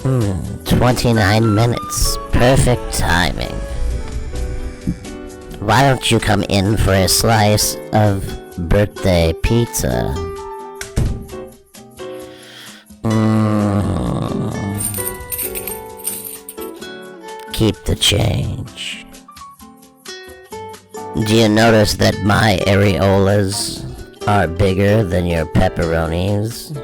29 minutes. Perfect timing. Why don't you come in for a slice of birthday pizza? Keep the change. Do you notice that my areolas are bigger than your pepperonis?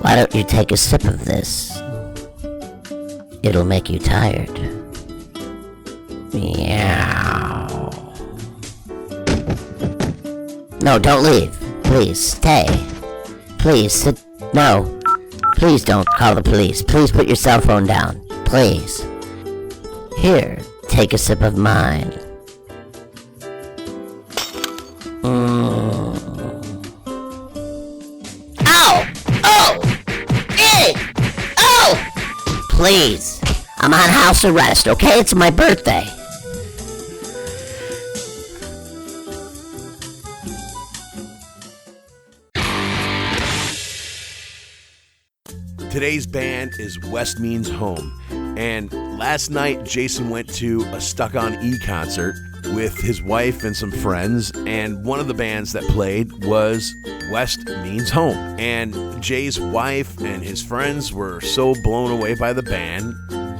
Why don't you take a sip of this? It'll make you tired. Meow. No, don't leave. Please, stay. Please, sit. No. Please don't call the police. Please put your cell phone down. Please. Here, take a sip of mine. Ow! Oh! Ew! Oh! Please. I'm on house arrest, okay? It's my birthday. Today's band is West Means Home, and last night Jason went to a Stuck on E concert with his wife and some friends, and one of the bands that played was West Means Home. And Jay's wife and his friends were so blown away by the band,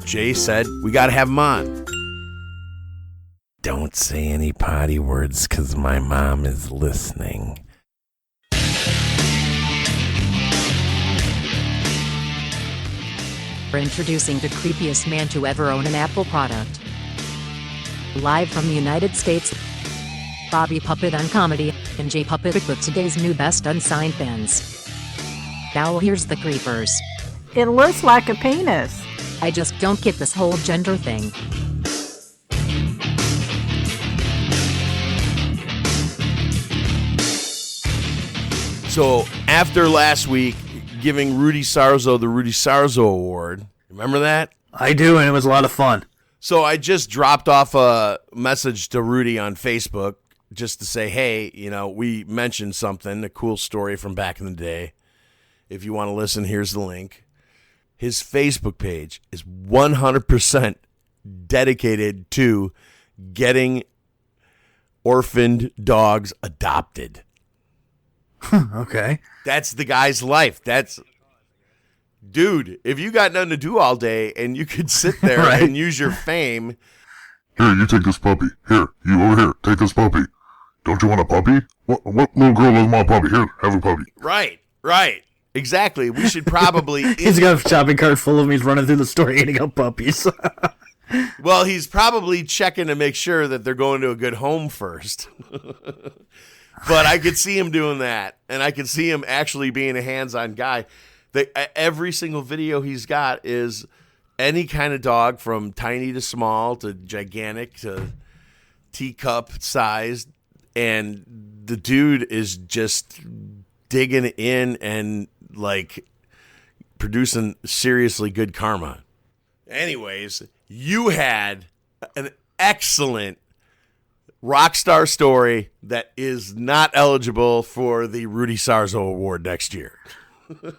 Jay said, we gotta have them on. Don't say any potty words, 'cause my mom is listening. Introducing the creepiest man to ever own an Apple product. Live from the United States, Bobby Puppet on comedy, and Jay Puppet with today's new best unsigned fans. Now here's the creepers. It looks like a penis. I just don't get this whole gender thing. So after last week, giving Rudy Sarzo the Rudy Sarzo Award. Remember that? I do, and it was a lot of fun. So I just dropped off a message to Rudy on Facebook just to say, hey, you know, we mentioned something, a cool story from back in the day. If you want to listen, here's the link. His Facebook page is 100% dedicated to getting orphaned dogs adopted. Okay. That's the guy's life. Dude, if you got nothing to do all day and you could sit there Right. and use your fame. Here, you take this puppy. Here, you over here, take this puppy. Don't you want a puppy? What little girl doesn't want a puppy? Here, have a puppy. Right. Exactly. We should probably. He's got a shopping cart full of them. He's running through the store eating up puppies. Well, he's probably checking to make sure that they're going to a good home first. But I could see him doing that, and I could see him actually being a hands-on guy. Every single video he's got is any kind of dog, from tiny to small to gigantic to teacup sized, and the dude is just digging in and like producing seriously good karma. Anyways, you had an excellent rock star story that is not eligible for the Rudy Sarzo Award next year.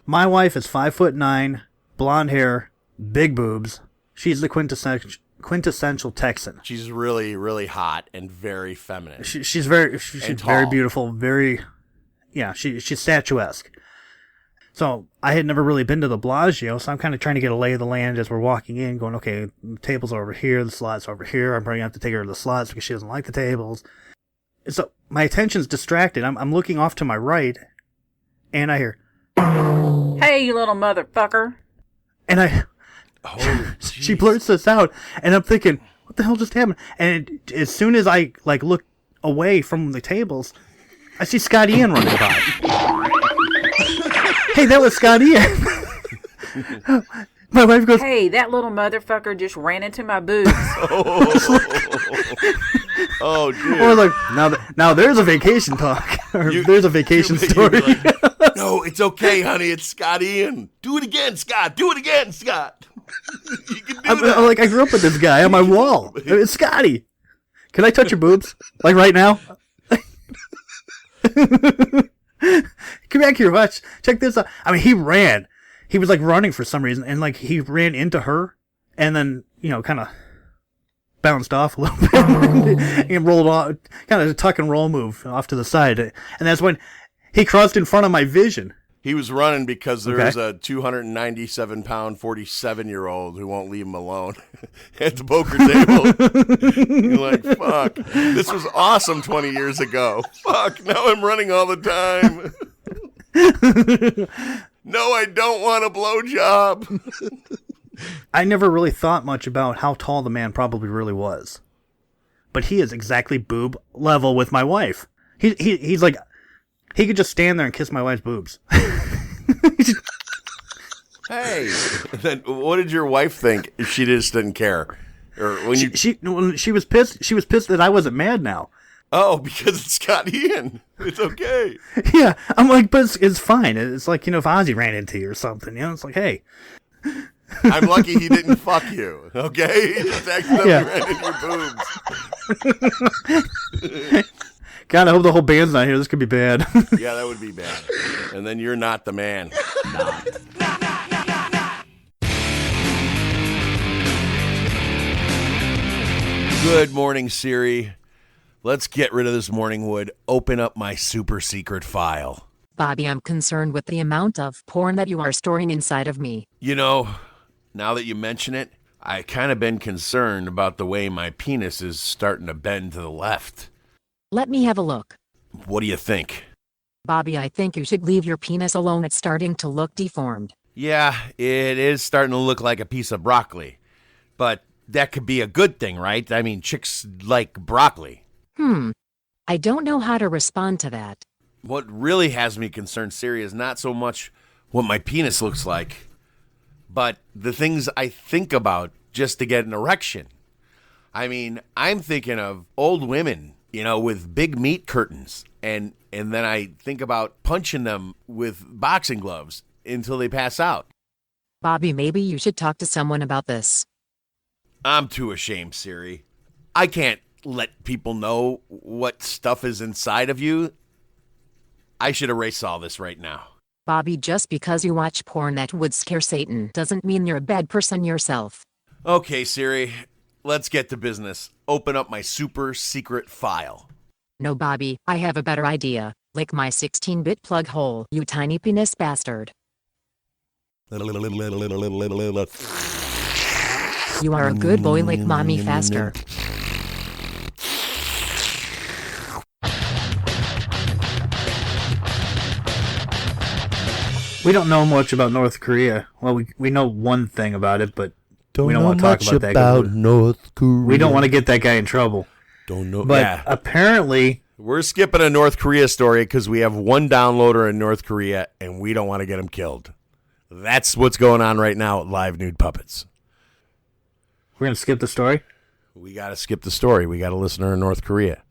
My wife is 5'9", blonde hair, big boobs. She's the quintessential Texan. She's really, really hot and very feminine. She's very beautiful. She's statuesque. So I had never really been to the Bellagio, so I'm kind of trying to get a lay of the land as we're walking in, going, okay, the tables are over here, the slots are over here. I'm probably going to have to take her to the slots because she doesn't like the tables. So my attention's distracted. I'm looking off to my right, and I hear, Hey, you little motherfucker. and she blurts this out, and I'm thinking, what the hell just happened? And as soon as I look away from the tables, I see Scott Ian running by. Hey, that was Scott Ian. My wife goes, Hey, that little motherfucker just ran into my boobs. Oh, dude. or like, now there's a vacation talk. Or there's a vacation story. Like, no, it's okay, honey. It's Scott Ian. Do it again, Scott. Do it again, Scott. You can do that. I'm like, I grew up with this guy on my wall. It's Scotty. Can I touch your boobs? Like right now? Come back here, watch. Check this out. I mean, he ran. He was like running for some reason, and like he ran into her, and then kind of bounced off a little bit and rolled off, kind of a tuck and roll move off to the side, and that's when he crossed in front of my vision. He was running because there's a 297-pound 47-year-old who won't leave him alone at the poker table. You're like, fuck, this was awesome 20 years ago. Fuck, now I'm running all the time. No, I don't want a blowjob. I never really thought much about how tall the man probably really was. But he is exactly boob level with my wife. He's like... He could just stand there and kiss my wife's boobs. Hey, then what did your wife think if she just didn't care? Or when she was pissed. She was pissed that I wasn't mad now. Oh, because it's got Ian. It's okay. Yeah, I'm like, but it's fine. It's like, if Ozzy ran into you or something, it's like, hey. I'm lucky he didn't fuck you, okay? He just accidentally ran into your boobs. God, I hope the whole band's not here. This could be bad. Yeah, that would be bad. And then you're not the man. Good morning, Siri. Let's get rid of this morning wood. Open up my super secret file. Bobby, I'm concerned with the amount of porn that you are storing inside of me. Now that you mention it, I kind of been concerned about the way my penis is starting to bend to the left. Let me have a look. What do you think? Bobby, I think you should leave your penis alone. It's starting to look deformed. Yeah, it is starting to look like a piece of broccoli. But that could be a good thing, right? I mean, chicks like broccoli. I don't know how to respond to that. What really has me concerned, Siri, is not so much what my penis looks like, but the things I think about just to get an erection. I mean, I'm thinking of old women, with big meat curtains, and then I think about punching them with boxing gloves until they pass out. Bobby, maybe you should talk to someone about this. I'm too ashamed, Siri. I can't let people know what stuff is inside of you. I should erase all this right now. Bobby, just because you watch porn that would scare Satan doesn't mean you're a bad person yourself. Okay, Siri, let's get to business. Open up my super secret file. No, Bobby, I have a better idea. Lick my 16-bit plug hole, you tiny penis bastard. You are a good boy, lick mommy faster. We don't know much about North Korea. Well, we know one thing about it, but we don't want to talk about that. North Korea. We don't want to get that guy in trouble. Don't know. But apparently... We're skipping a North Korea story because we have one downloader in North Korea, and we don't want to get him killed. That's what's going on right now at Live Nude Puppets. We're going to skip the story? We got to skip the story. We got a listener in North Korea.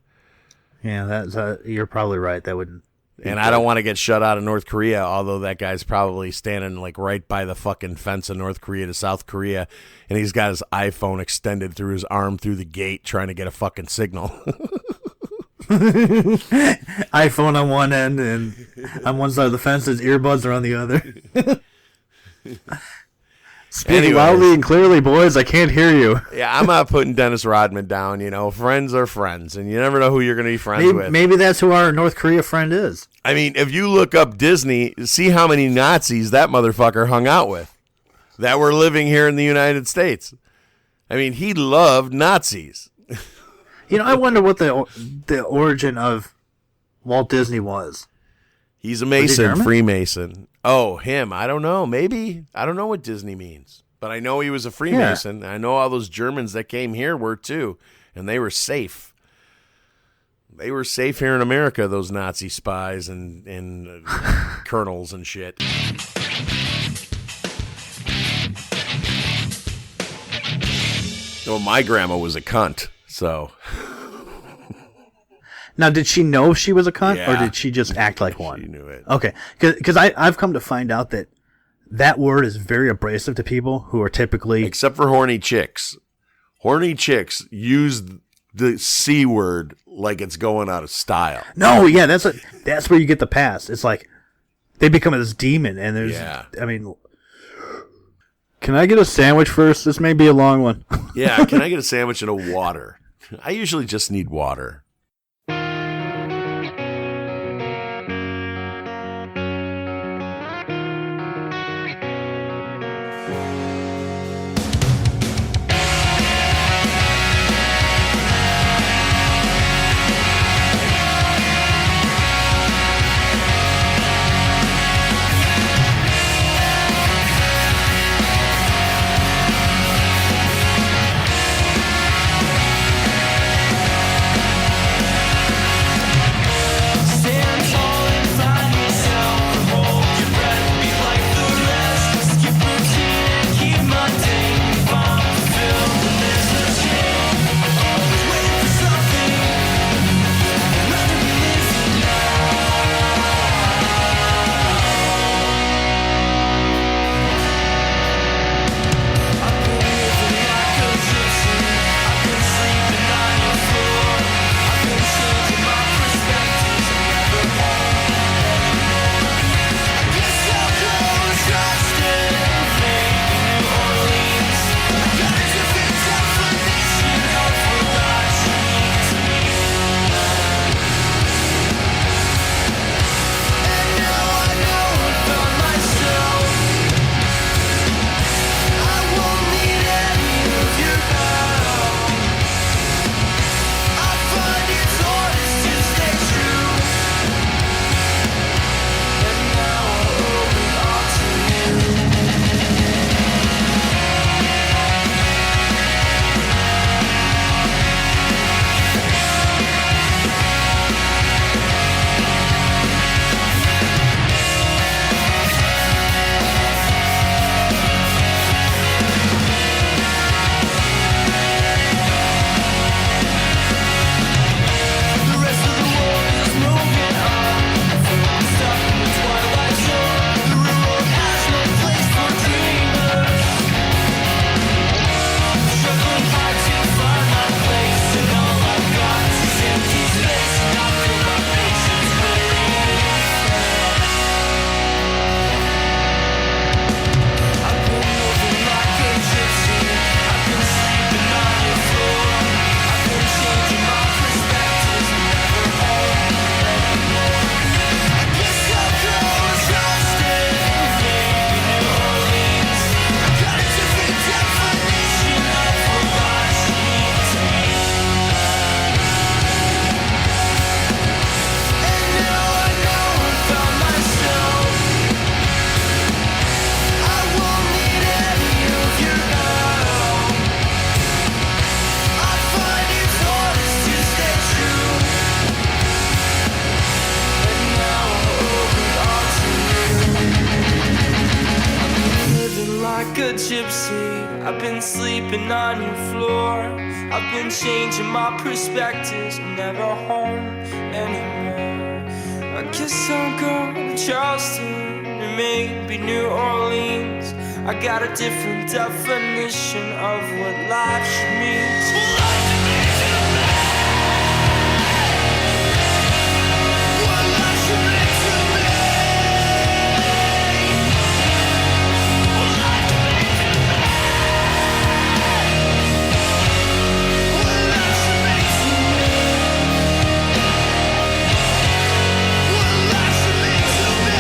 Yeah, that's you're probably right. That wouldn't... And I don't want to get shut out of North Korea, although that guy's probably standing like right by the fucking fence of North Korea to South Korea, and he's got his iPhone extended through his arm through the gate trying to get a fucking signal. iPhone on one end, and on one side of the fence, his earbuds are on the other. Speaking loudly and clearly, boys, I can't hear you. Yeah, I'm not putting Dennis Rodman down. Friends are friends, and you never know who you're going to be friends with. Maybe that's who our North Korea friend is. I mean, if you look up Disney, see how many Nazis that motherfucker hung out with that were living here in the United States. I mean, he loved Nazis. I wonder what the origin of Walt Disney was. He's a Mason, Freemason. Oh, him. I don't know. Maybe. I don't know what Disney means. But I know he was a Freemason. Yeah. I know all those Germans that came here were too. And they were safe. They were safe here in America, those Nazi spies and colonels and shit. Well, my grandma was a cunt, so... Now, did she know she was a cunt, or did she just act like one? She knew it. Okay, because I've come to find out that word is very abrasive to people who are typically... Except for horny chicks. Horny chicks use the C word like it's going out of style. No, yeah, that's where you get the pass. It's like they become this demon, and there's, I mean, can I get a sandwich first? This may be a long one. Yeah, can I get a sandwich and a water? I usually just need water. I've been sleeping on your floor. I've been changing my perspectives. I'm never home anymore. I guess I'll go to Charleston or maybe New Orleans. I got a different definition of what life should mean. What life should mean to me. What life should mean to me. What life should mean to me. What life should mean to me.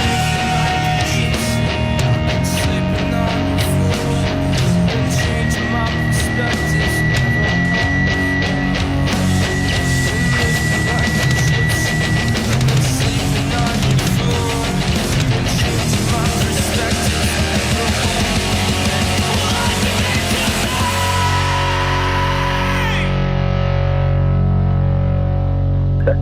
Sleeping on the floor, changing my perspectives.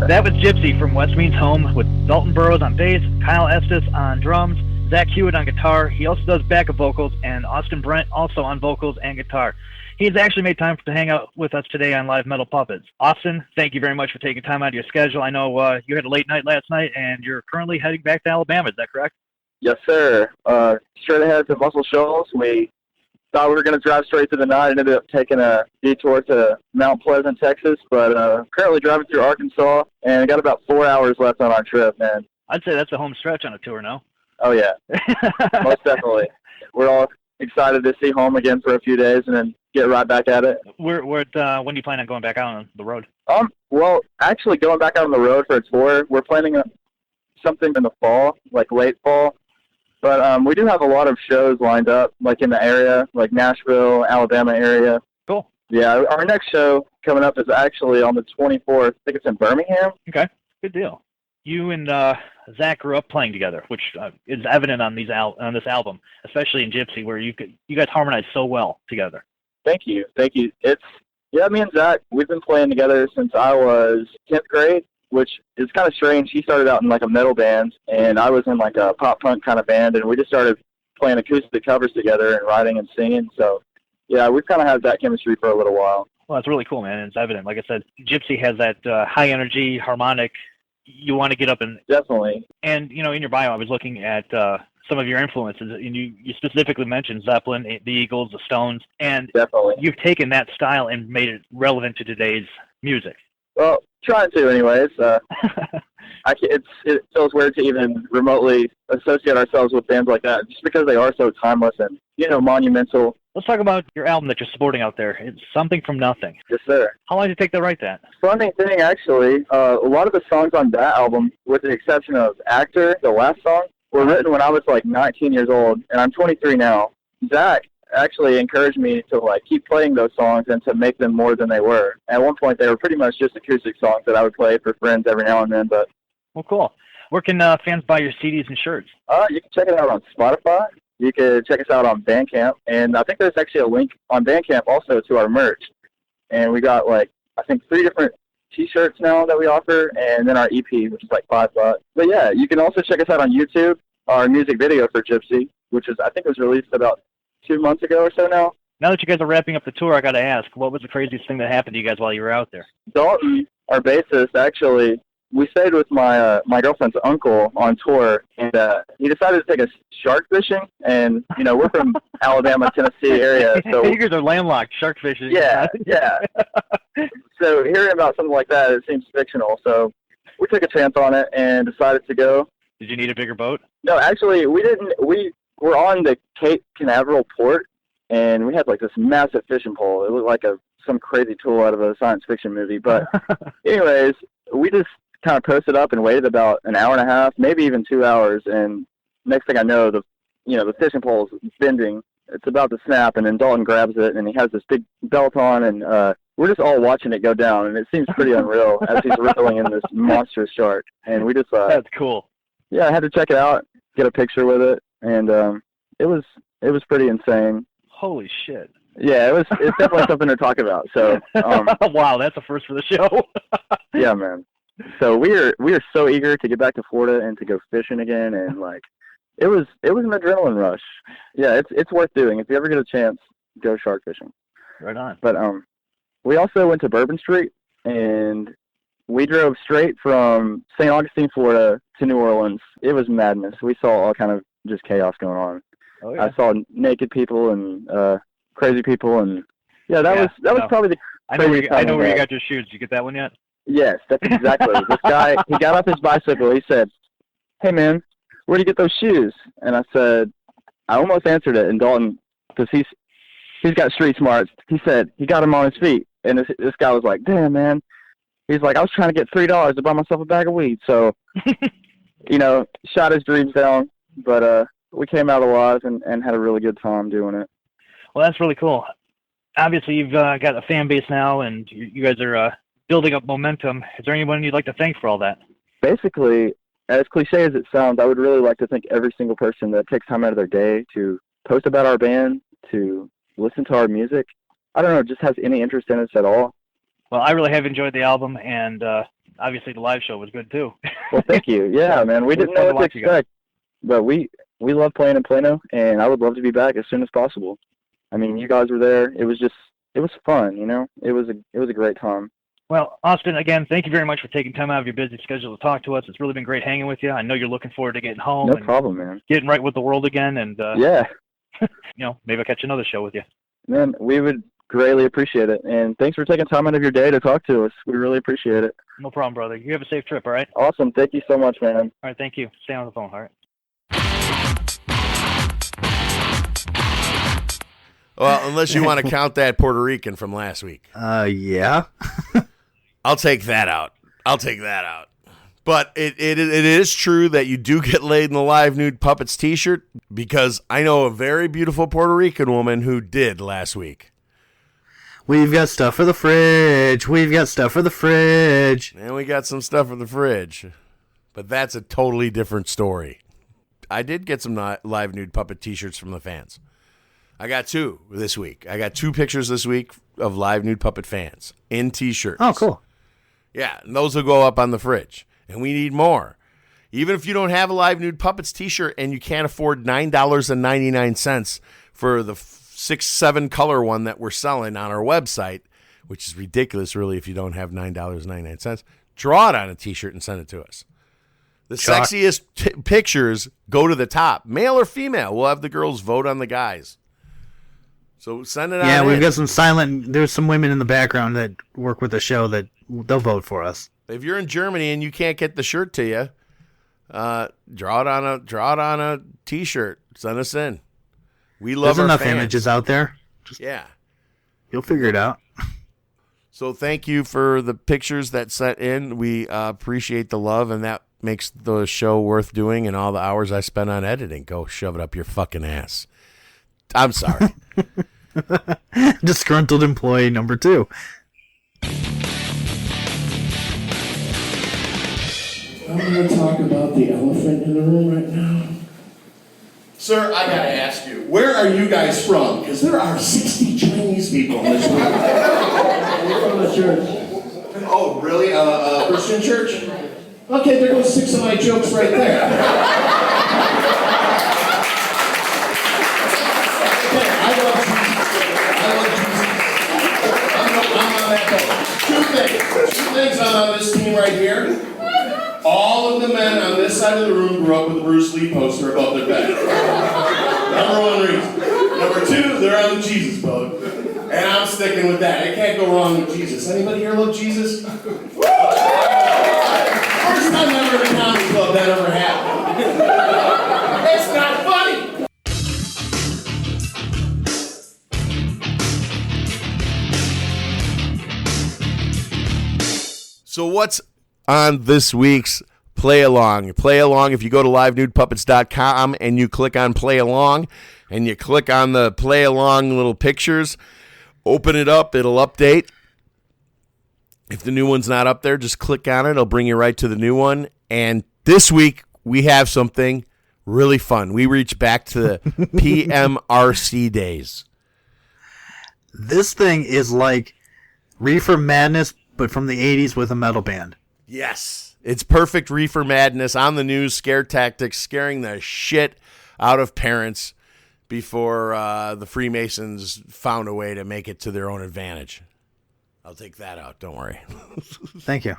That was Gypsy from West Means Home with Dalton Burrows on bass, Kyle Estes on drums, Zach Hewitt on guitar. He also does backup vocals, and Austin Brent also on vocals and guitar. He's actually made time to hang out with us today on Live Metal Puppets. Austin, thank you very much for taking time out of your schedule. I know you had a late night last night, and you're currently heading back to Alabama. Is that correct? Yes, sir. Straight ahead to Muscle Shoals. We thought we were going to drive straight through the night. Ended up taking a detour to Mount Pleasant, Texas, but currently driving through Arkansas, and got about 4 hours left on our trip, man. I'd say that's a home stretch on a tour, no? Oh, yeah. Most definitely. We're all excited to see home again for a few days and then get right back at it. When do you plan on going back out on the road? Well, actually going back out on the road for a tour, we're planning something in the fall, like late fall. But we do have a lot of shows lined up, like in the area, like Nashville, Alabama area. Cool. Yeah, our next show coming up is actually on the 24th. I think it's in Birmingham. Okay, good deal. You and Zach grew up playing together, which is evident on on this album, especially in Gypsy, where you guys harmonize so well together. Thank you. Me and Zach, we've been playing together since I was 10th grade, which is kind of strange. He started out in like a metal band, and I was in like a pop punk kind of band, and we just started playing acoustic covers together and writing and singing. So, yeah, we've kind of had that chemistry for a little while. Well, that's really cool, man. It's evident. Like I said, Gypsy has that high energy, harmonic. You want to get up and definitely. And in your bio, I was looking at some of your influences, and you specifically mentioned Zeppelin, the Eagles, the Stones, and definitely you've taken that style and made it relevant to today's music. Well, trying to, anyways. It feels weird to even remotely associate ourselves with bands like that, just because they are so timeless and monumental. Let's talk about your album that you're supporting out there. It's Something from Nothing. Yes, sir. How long did it take to write that? Funny thing, actually, a lot of the songs on that album, with the exception of Actor, the last song, were written when I was like 19 years old, and I'm 23 now. Zach actually encouraged me to keep playing those songs and to make them more than they were. At one point, they were pretty much just acoustic songs that I would play for friends every now and then. But well, cool. Where can fans buy your CDs and shirts? You can check it out on Spotify. You can check us out on Bandcamp, and I think there's actually a link on Bandcamp also to our merch. And we got I think 3 different T-shirts now that we offer, and then our EP, which is like $5. But yeah, you can also check us out on YouTube. Our music video for Gypsy, which I think was released about 2 months ago or so now. Now that you guys are wrapping up the tour, I got to ask, what was the craziest thing that happened to you guys while you were out there? Dalton, our bassist, actually, we stayed with my girlfriend's uncle on tour, and he decided to take us shark fishing. And we're from Alabama, Tennessee area, so you guys are landlocked, shark fishing. Yeah. So hearing about something like that, it seems fictional. So we took a chance on it and decided to go. Did you need a bigger boat? No, actually, we didn't. We were on the Cape Canaveral port, and we had this massive fishing pole. It looked like some crazy tool out of a science fiction movie. But anyways, we just kind of posted up and waited about an hour and a half, maybe even 2 hours. And next thing I know, the fishing pole is bending. It's about to snap, and then Dalton grabs it, and he has this big belt on, and we're just all watching it go down, and it seems pretty unreal as he's reeling in this monstrous shark. And we just that's cool. Yeah, I had to check it out, get a picture with it, and it was pretty insane. Holy shit! Yeah, it's definitely something to talk about. So wow, that's a first for the show. Yeah, man. So we are so eager to get back to Florida and to go fishing again, and it was an adrenaline rush. Yeah, it's worth doing. If you ever get a chance, go shark fishing. Right on. But we also went to Bourbon Street, and we drove straight from St. Augustine, Florida to New Orleans. It was madness. We saw all kind of just chaos going on. Oh, yeah. I saw naked people and crazy people, and that was probably the craziest I know where you got your shoes. Did you get that one yet? Yes, that's exactly. This guy, he got off his bicycle. He said, "Hey man, where do you get those shoes?" And I said, I almost answered it, and Dalton, because he's got street smarts, he said he got them on his feet, and this guy was like, "Damn man." He's like, "I was trying to get $3 to buy myself a bag of weed." So, shot his dreams down, but we came out alive and had a really good time doing it. Well, that's really cool. Obviously, you've got a fan base now, and you guys are building up momentum. Is there anyone you'd like to thank for all that? Basically, as cliche as it sounds, I would really like to thank every single person that takes time out of their day to post about our band, to listen to our music. I don't know, just has any interest in us at all. Well, I really have enjoyed the album, and obviously the live show was good too. Well, thank you. Yeah, man, we didn't know what to expect, but we love playing in Plano, and I would love to be back as soon as possible. I mean, you guys were there. It was fun, It was a great time. Well, Austin, again, thank you very much for taking time out of your busy schedule to talk to us. It's really been great hanging with you. I know you're looking forward to getting home. No problem, man. Getting right with the world again, and yeah. Maybe I'll catch another show with you. Man, we would greatly appreciate it. And thanks for taking time out of your day to talk to us. We really appreciate it. No problem, brother. You have a safe trip, all right? Awesome. Thank you so much, man. All right, thank you. Stay on the phone, all right? Well, unless you want to count that Puerto Rican from last week. Yeah. I'll take that out. But it is true that you do get laid in the Live Nude Puppets t-shirt, because I know a very beautiful Puerto Rican woman who did last week. We've got stuff for the fridge. And we got some stuff for the fridge. But that's a totally different story. I did get some Live Nude Puppet t-shirts from the fans. I got 2 this week. I got 2 pictures this week of Live Nude Puppet fans in t-shirts. Oh, cool. Yeah, and those will go up on the fridge. And we need more. Even if you don't have a Live Nude Puppets t-shirt and you can't afford $9.99 for the 6-7 color one that we're selling on our website, which is ridiculous, really, if you don't have $9.99, draw it on a t-shirt and send it to us. The sexiest pictures go to the top. Male or female, we'll have the girls vote on the guys. So send it out. Yeah, we've got there's some women in the background that work with the show that they'll vote for us. If you're in Germany and you can't get the shirt to you, draw it on a t-shirt. Send us in. We love There's our enough fans. images out there. Yeah. You'll figure it out. So thank you for the pictures that sent in. We appreciate the love, and that makes the show worth doing, and all the hours I spent on editing. Go shove it up your fucking ass. I'm sorry. Disgruntled employee number 2. I'm going to talk about the elephant in the room right now. Sir, I got to ask you, where are you guys from? Because there are 60 Chinese people in this room. We're from a church. Oh, really? A Christian church? Okay, there goes 6 of my jokes right there. Okay, I love Jesus. Two things on this team right here. All of the men on this side of the room grew up with a Bruce Lee poster above their bed. Number 1 reason. Number 2, they're on the Jesus boat. And I'm sticking with that. It can't go wrong with Jesus. Anybody here love Jesus? First time ever in a comedy club that ever happened. It's not funny. So what's on this week's Play Along? Play Along, if you go to livenudepuppets.com and you click on Play Along and you click on the Play Along little pictures, open it up, it'll update. If the new one's not up there, just click on it. It'll bring you right to the new one. And this week, we have something really fun. We reach back to the PMRC days. This thing is like Reefer Madness, but from the 80s with a metal band. Yes. It's perfect reefer madness on the news, scare tactics, scaring the shit out of parents before the Freemasons found a way to make it to their own advantage. I'll take that out. Don't worry. Thank you.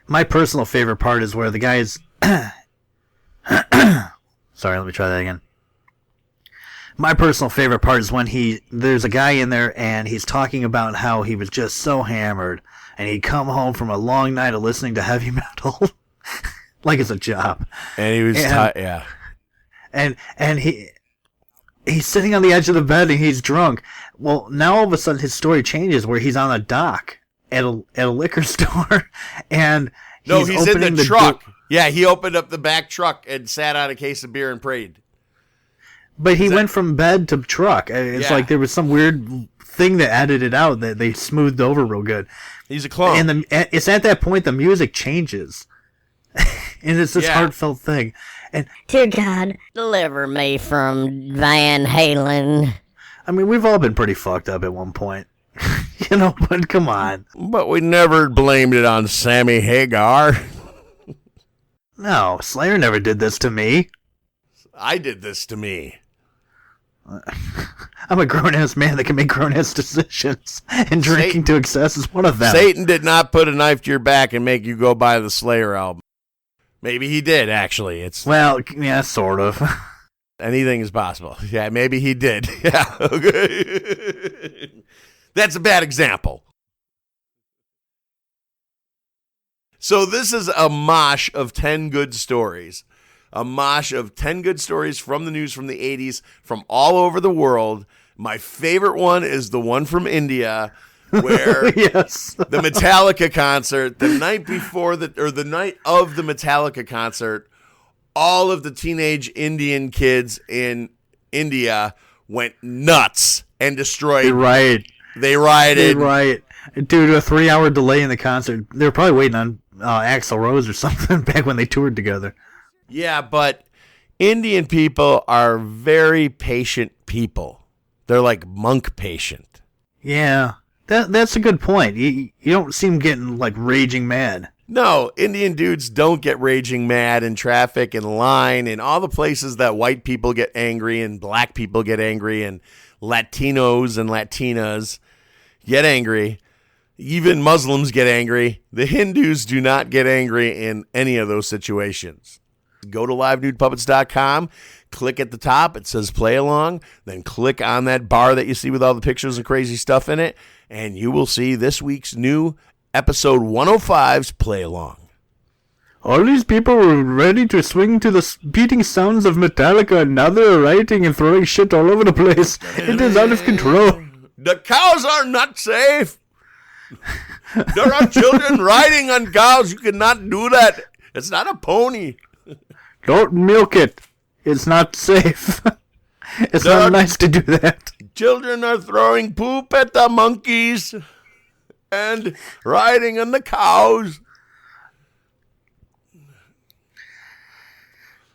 My personal favorite part is where the guys... Sorry, let me try that again. My personal favorite part is when there's a guy in there and he's talking about how he was just so hammered and he'd come home from a long night of listening to heavy metal like it's a job. And he was yeah. And he's sitting on the edge of the bed and he's drunk. Well, now all of a sudden his story changes where he's on a dock at a liquor store and he's in the truck. Yeah, he opened up the back truck and sat on a case of beer and prayed. But he went from bed to truck. It's like there was some weird thing that added it out that they smoothed over real good. He's a clone. And it's at that point the music changes. And it's this heartfelt thing. And dear God, deliver me from Van Halen. I mean, we've all been pretty fucked up at one point. But come on. But we never blamed it on Sammy Hagar. No, Slayer never did this to me. I did this to me. I'm a grown-ass man that can make grown-ass decisions, and drinking to excess is one of them. Satan did not put a knife to your back and make you go buy the Slayer album. Maybe he did, actually. Well, yeah, sort of. Anything is possible. Yeah, maybe he did. Yeah, okay. That's a bad example. So this is a mosh of 10 good stories. A mosh of 10 good stories from the news from the 80s from all over the world. My favorite one is the one from India where yes. the Metallica concert, the night of the Metallica concert, all of the teenage Indian kids in India went nuts and destroyed. They rioted. Due to a 3-hour delay in the concert. They were probably waiting on Axl Rose or something back when they toured together. Yeah, but Indian people are very patient people. They're like monk patient. Yeah, that's a good point. You don't see them getting like raging mad. No, Indian dudes don't get raging mad in traffic and line and all the places that white people get angry and black people get angry and Latinos and Latinas get angry. Even Muslims get angry. The Hindus do not get angry in any of those situations. Go to livenudepuppets.com, click at the top. It says play along. Then click on that bar that you see with all the pictures and crazy stuff in it, and you will see this week's new episode 105's play along. All these people were ready to swing to the beating sounds of Metallica, and now they're rioting and throwing shit all over the place. It is out of control. The cows are not safe. There are children riding on cows. You cannot do that. It's not a pony. Don't milk it. It's not safe. It's not nice to do that. Children are throwing poop at the monkeys and riding on the cows.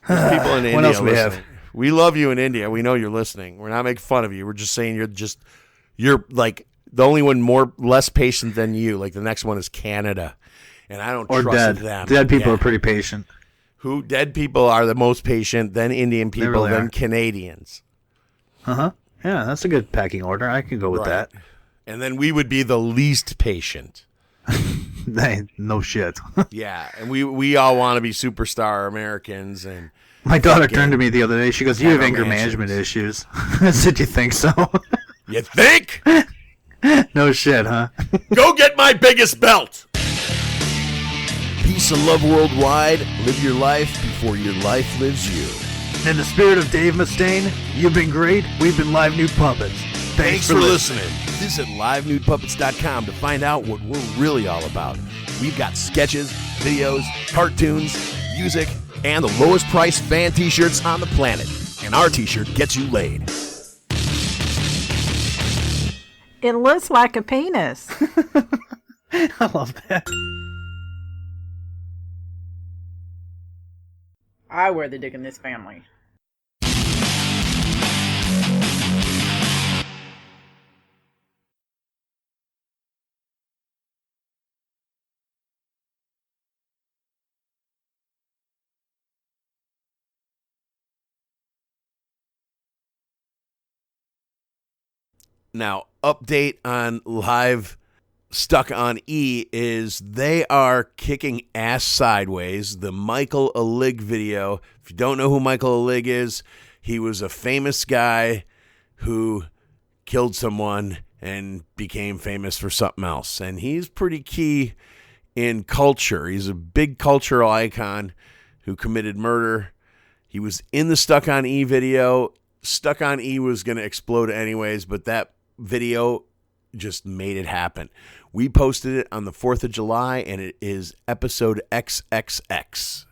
There's people in India What else we listening. have? We love you in India. We know you're listening. We're not making fun of you. We're just saying you're like the only one less patient than you. Like the next one is Canada. And I don't trust them. Dead people are pretty patient. Dead people are the most patient, then Indian people, really then are. Canadians. Uh-huh. Yeah, that's a good packing order. I can go with that. And then we would be the least patient. No shit. Yeah, and we all want to be superstar Americans. And my daughter turned to me the other day. She goes, "You have anger management issues." I said, "You think so?" You think? No shit, huh? Go get my biggest belt. Peace and love worldwide. Live your life before your life lives you. In the spirit of Dave Mustaine, you've been great. We've been Live Nude Puppets. Thanks for listening. Visit livenudepuppets.com to find out what we're really all about. We've got sketches, videos, cartoons, music, and the lowest priced fan t-shirts on the planet. And our t-shirt gets you laid. It looks like a penis. I love that. I wear the dick in this family. Now, update on Live Stuck on E is they are kicking ass sideways. The Michael Alig video. If you don't know who Michael Alig is, he was a famous guy who killed someone and became famous for something else. And he's pretty key in culture. He's a big cultural icon who committed murder. He was in the Stuck on E video. Stuck on E was going to explode anyways, but that video just made it happen. We posted it on the 4th of July, and it is episode XXX.